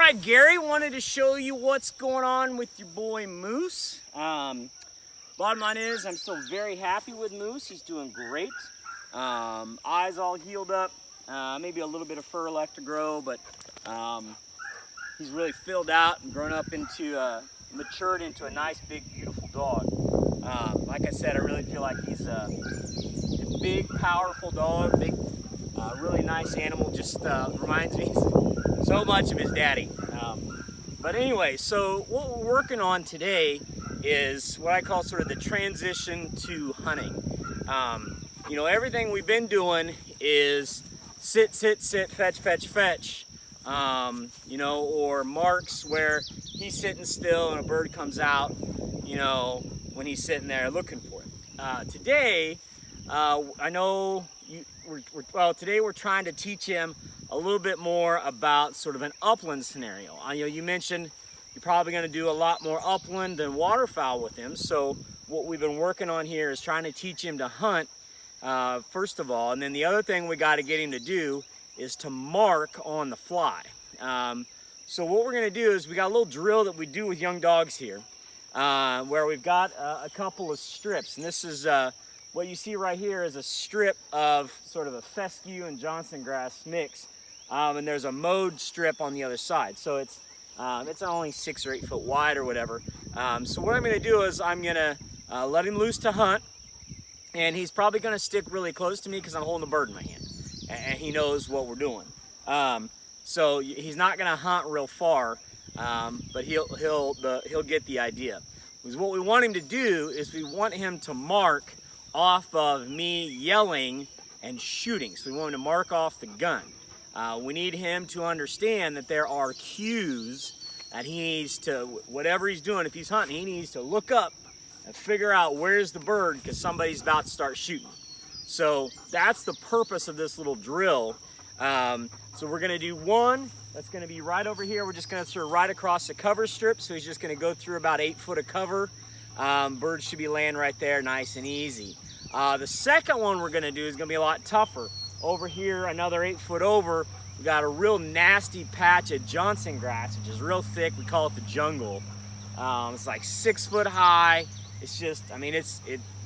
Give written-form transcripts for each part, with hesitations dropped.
right, Gary, wanted to show you what's going on with your boy Moose. Bottom line is, I'm still very happy with Moose. He's doing great. Eyes all healed up. Maybe a little bit of fur left to grow, but he's really filled out and grown up into, matured into a nice, big, beautiful dog. Like I said, I really feel like he's a big, powerful dog, big, really nice animal. Just reminds me so much of his daddy. But anyway, so what we're working on today is what I call sort of the transition to hunting. You know, everything we've been doing is sit, sit, sit, fetch, fetch, fetch. You know, or marks where he's sitting still and a bird comes out, you know, when he's sitting there looking for it. Today, I know today we're trying to teach him a little bit more about sort of an upland scenario. You know, you mentioned you're probably going to do a lot more upland than waterfowl with him. So what we've been working on here is trying to teach him to hunt, first of all. And then the other thing we got to get him to do is to mark on the fly. So what we're going to do is we got a little drill that we do with young dogs here, where we've got a couple of strips. And this is what you see right here is a strip of sort of a fescue and Johnson grass mix. And there's a mowed strip on the other side. So it's only 6 or 8 foot wide or whatever. So what I'm going to do is I'm going to let him loose to hunt. And he's probably going to stick really close to me because I'm holding a bird in my hand. And he knows what we're doing. So he's not going to hunt real far, but he'll get the idea. Because what we want him to do is we want him to mark off of me yelling and shooting. So we want him to mark off the gun. We need him to understand that there are cues that he needs to, whatever he's doing, if he's hunting, he needs to look up and figure out where's the bird because somebody's about to start shooting. So that's the purpose of this little drill. So we're gonna do one, that's gonna be right over here. We're just gonna throw right across the cover strip. So he's just gonna go through about 8 foot of cover. Birds should be laying right there, nice and easy. The second one we're gonna do is gonna be a lot tougher. Over here, another 8 foot over, we got a real nasty patch of Johnson grass, which is real thick. We call it the jungle. It's like 6 foot high. It's just, I mean,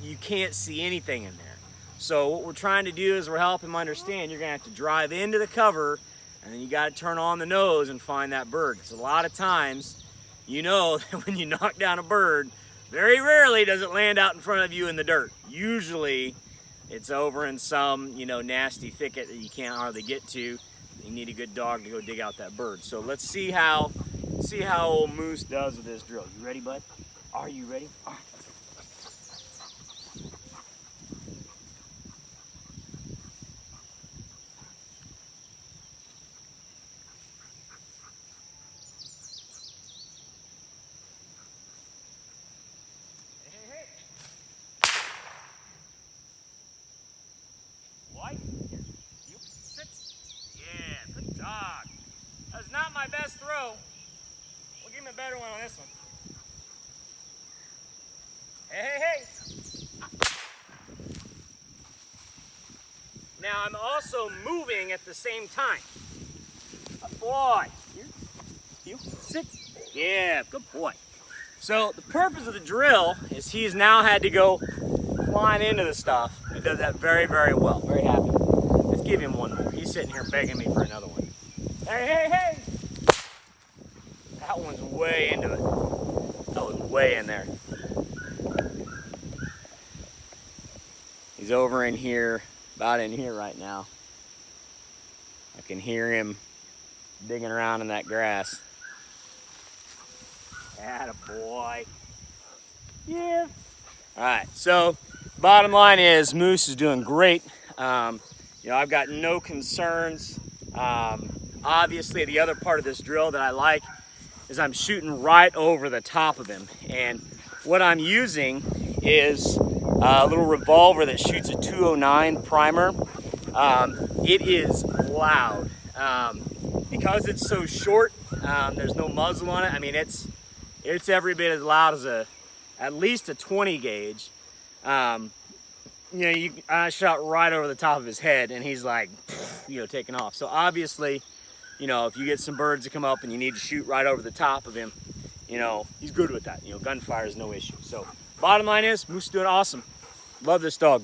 you can't see anything in there. So what we're trying to do is we're helping him understand you're gonna have to drive into the cover and then you gotta turn on the nose and find that bird. Because a lot of times, you know that when you knock down a bird, very rarely does it land out in front of you in the dirt. Usually it's over in some, you know, nasty thicket that you can't hardly get to. You need a good dog to go dig out that bird. So let's see how old Moose does with this drill. You ready, bud? Are you ready? All right. Not my best throw. We'll give him a better one on this one. Hey, hey, hey. Now I'm also moving at the same time. Good boy. Here, you sit. Yeah, good boy. So the purpose of the drill is he's now had to go flying into the stuff. He does that very, very well. Very happy. Let's give him one more. He's sitting here begging me for another one. Hey, hey, hey! That one's way into it. That was way in there. He's over in here, about in here right now. I can hear him digging around in that grass. Attaboy. Yeah. All right, so bottom line is Moose is doing great. You know, I've got no concerns. Obviously, the other part of this drill that I like is I'm shooting right over the top of him. And what I'm using is a little revolver that shoots a 209 primer. It is loud. Because it's so short, there's no muzzle on it. I mean, it's every bit as loud as at least a 20 gauge. You know, I shot right over the top of his head and he's like, you know, taking off. So obviously, you know, if you get some birds to come up and you need to shoot right over the top of him, you know, he's good with that. You know, gunfire is no issue. So bottom line is, Moose is doing awesome. Love this dog.